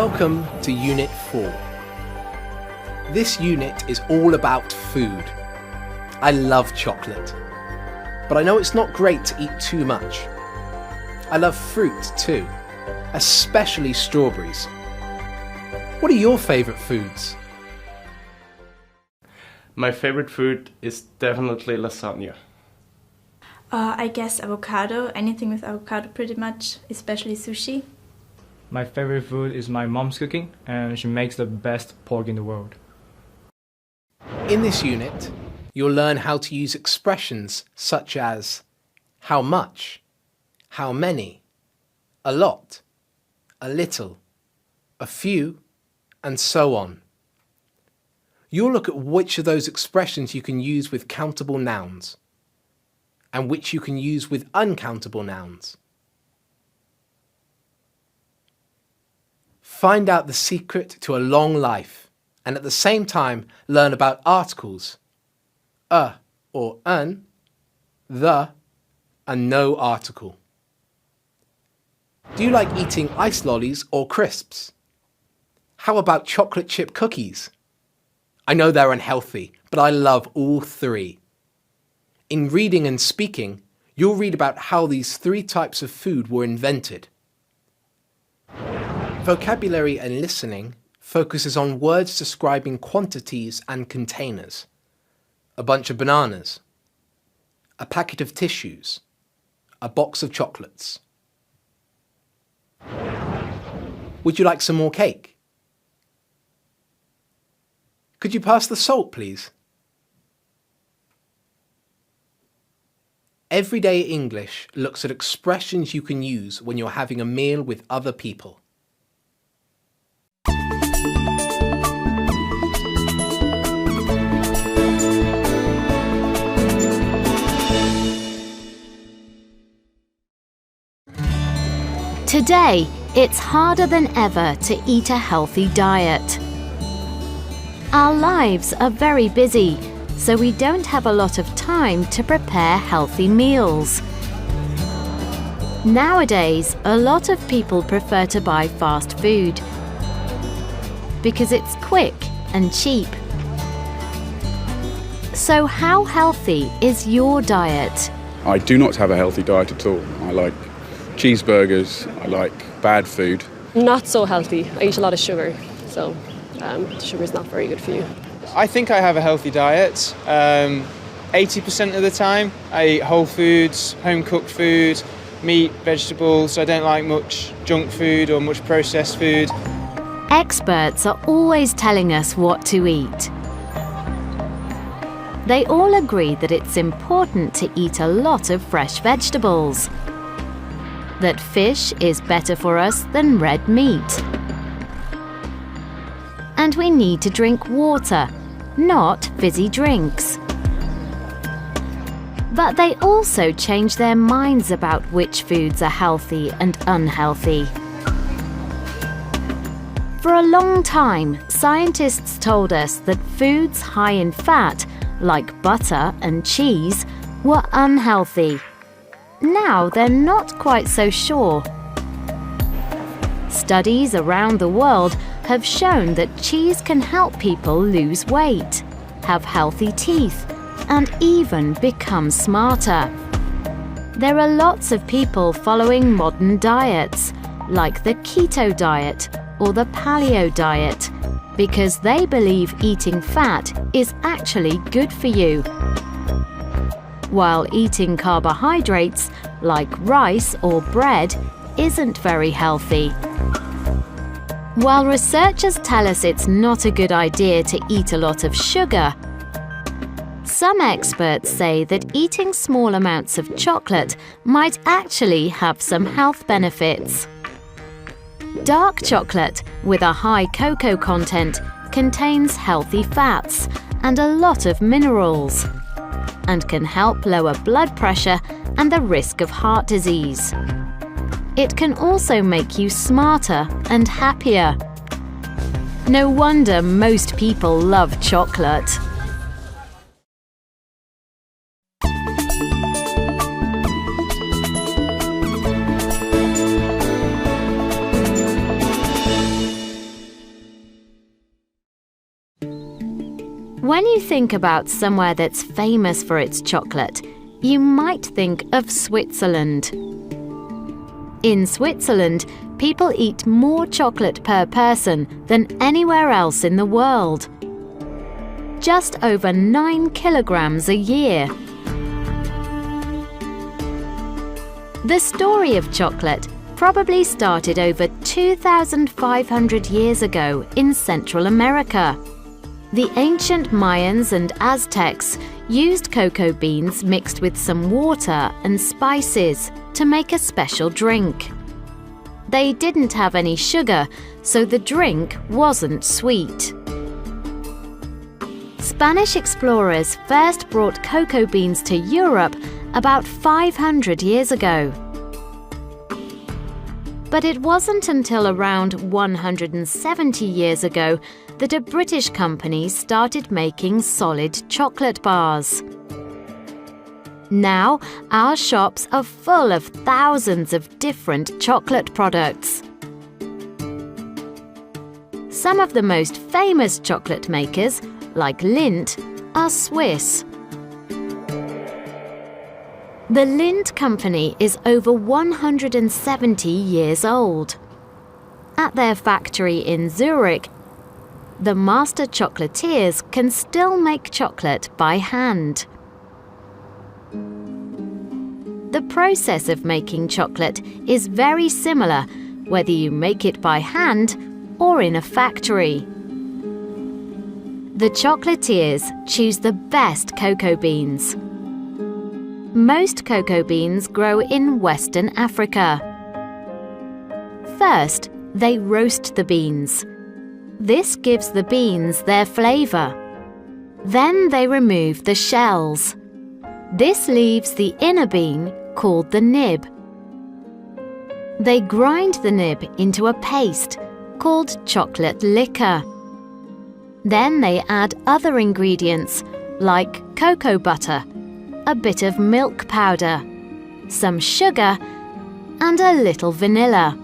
Welcome to Unit 4. This unit is all about food. I love chocolate, but I know it's not great to eat too much. I love fruit too, especially strawberries. What are your favourite foods? My favorite food is definitely lasagna. I guess avocado, anything with avocado pretty much, especially sushi. My favorite food is my mom's cooking, and she makes the best pork in the world. In this unit, you'll learn how to use expressions such as how much, how many, a lot, a little, a few, and so on. You'll look at which of those expressions you can use with countable nouns and which you can use with uncountable nouns. Find out the secret to a long life and at the same time learn about articles, or an, the, and no article. Do you like eating ice lollies or crisps? How about chocolate chip cookies? I know they're unhealthy, but I love all three. In reading and speaking, you'll read about how these three types of food were invented. Vocabulary and listening focuses on words describing quantities and containers. A bunch of bananas, a packet of tissues, a box of chocolates. Would you like some more cake? Could you pass the salt, please? Everyday English looks at expressions you can use when you're having a meal with other people. Today, it's harder than ever to eat a healthy diet. Our lives are very busy, so we don't have a lot of time to prepare healthy meals. Nowadays, a lot of people prefer to buy fast food because it's quick and cheap. So how healthy is your diet? I do not have a healthy diet at all. I like cheeseburgers, I like bad food. Not so healthy. I eat a lot of sugar, so sugar is not very good for you. I think I have a healthy diet. 80% of the time I eat whole foods, home-cooked food, meat, vegetables. I don't like much junk food or much processed food. Experts are always telling us what to eat. They all agree that it's important to eat a lot of fresh vegetables, that fish is better for us than red meat, and we need to drink water, not fizzy drinks. But they also change their minds about which foods are healthy and unhealthy. For a long time, scientists told us that foods high in fat, like butter and cheese, were unhealthy. Now they're not quite so sure. Studies around the world have shown that cheese can help people lose weight, have healthy teeth, and even become smarter. There are lots of people following modern diets, like the keto diet or the paleo diet, because they believe eating fat is actually good for you, while eating carbohydrates, like rice or bread, isn't very healthy. While researchers tell us it's not a good idea to eat a lot of sugar, some experts say that eating small amounts of chocolate might actually have some health benefits. Dark chocolate, with a high cocoa content, contains healthy fats and a lot of minerals, and can help lower blood pressure and the risk of heart disease. It can also make you smarter and happier. No wonder most people love chocolate. When you think about somewhere that's famous for its chocolate, you might think of Switzerland. In Switzerland, people eat more chocolate per person than anywhere else in the world. Just over 9 kilograms a year. The story of chocolate probably started over 2,500 years ago in Central America. The ancient Mayans and Aztecs used cocoa beans mixed with some water and spices to make a special drink. They didn't have any sugar, so the drink wasn't sweet. Spanish explorers first brought cocoa beans to Europe about 500 years ago. But it wasn't until around 170 years ago that a British company started making solid chocolate bars. Now, our shops are full of thousands of different chocolate products. Some of the most famous chocolate makers, like Lindt, are Swiss. The Lindt company is over 170 years old. At their factory in Zurich, the master chocolatiers can still make chocolate by hand. The process of making chocolate is very similar whether you make it by hand or in a factory. The chocolatiers choose the best cocoa beans. Most cocoa beans grow in Western Africa. First, they roast the beans. This gives the beans their flavor. Then they remove the shells. This leaves the inner bean, called the nib. They grind the nib into a paste, called chocolate liquor. Then they add other ingredients, like cocoa butter, a bit of milk powder, some sugar, and a little vanilla.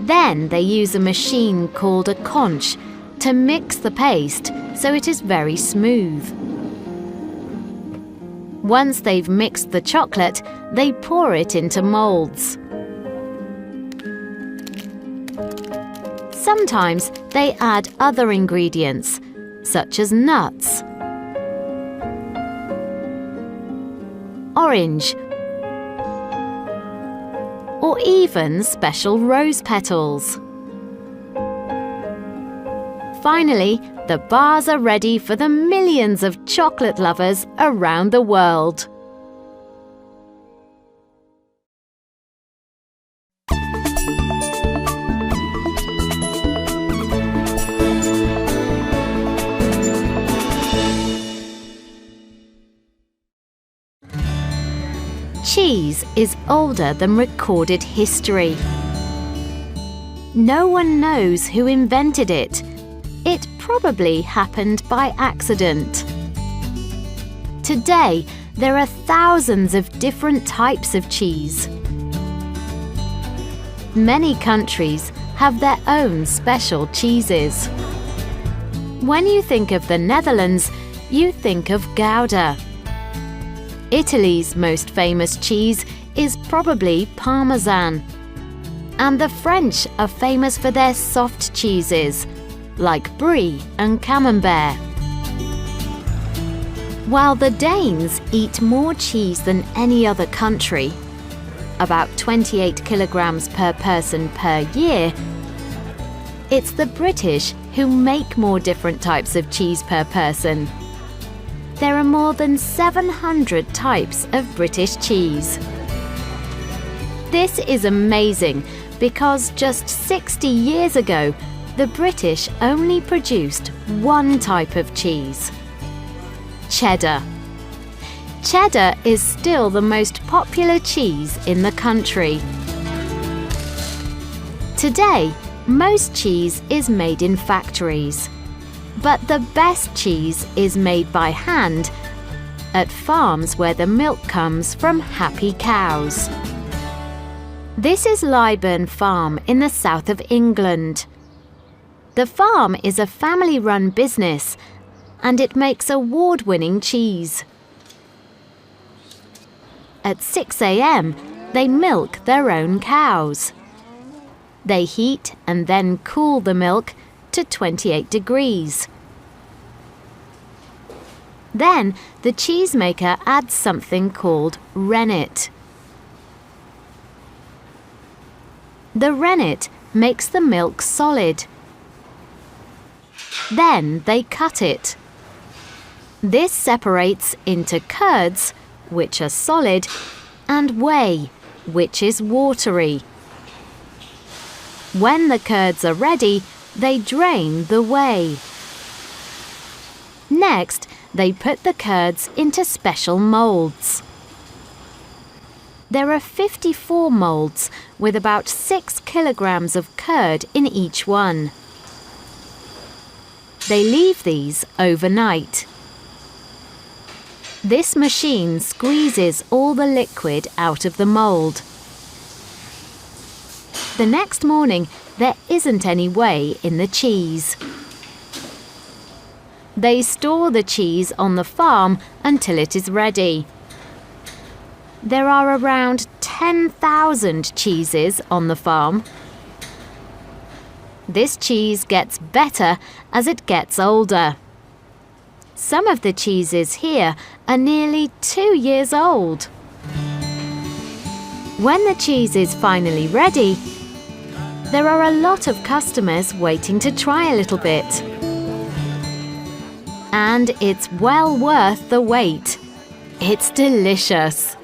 Then they use a machine called a conch to mix the paste so it is very smooth. Once they've mixed the chocolate, they pour it into molds. Sometimes they add other ingredients, such as nuts, orange, or even special rose petals. Finally, the bars are ready for the millions of chocolate lovers around the world. Cheese is older than recorded history. No one knows who invented it. It probably happened by accident. Today, there are thousands of different types of cheese. Many countries have their own special cheeses. When you think of the Netherlands, you think of Gouda. Italy's most famous cheese is probably Parmesan. And the French are famous for their soft cheeses, like Brie and Camembert. While the Danes eat more cheese than any other country, about 28 kilograms per person per year, it's the British who make more different types of cheese per person. There are more than 700 types of British cheese. This is amazing because just 60 years ago, the British only produced one type of cheese: cheddar. Cheddar is still the most popular cheese in the country. Today, most cheese is made in factories. But the best cheese is made by hand at farms where the milk comes from happy cows. This is Lyburn Farm in the south of England. The farm is a family-run business, and it makes award-winning cheese. At 6 a.m., they milk their own cows. They heat and then cool the milk to 28 degrees. Then the cheesemaker adds something called rennet. The rennet makes the milk solid. Then they cut it. This separates into curds, which are solid, and whey, which is watery. When the curds are ready, they drain the whey. Next, they put the curds into special moulds. There are 54 moulds with about 6 kilograms of curd in each one. They leave these overnight. This machine squeezes all the liquid out of the mould. The next morning, there isn't any whey in the cheese. They store the cheese on the farm until it is ready. There are around 10,000 cheeses on the farm. This cheese gets better as it gets older. Some of the cheeses here are nearly 2 years old. When the cheese is finally ready, there are a lot of customers waiting to try a little bit. And it's well worth the wait. It's delicious.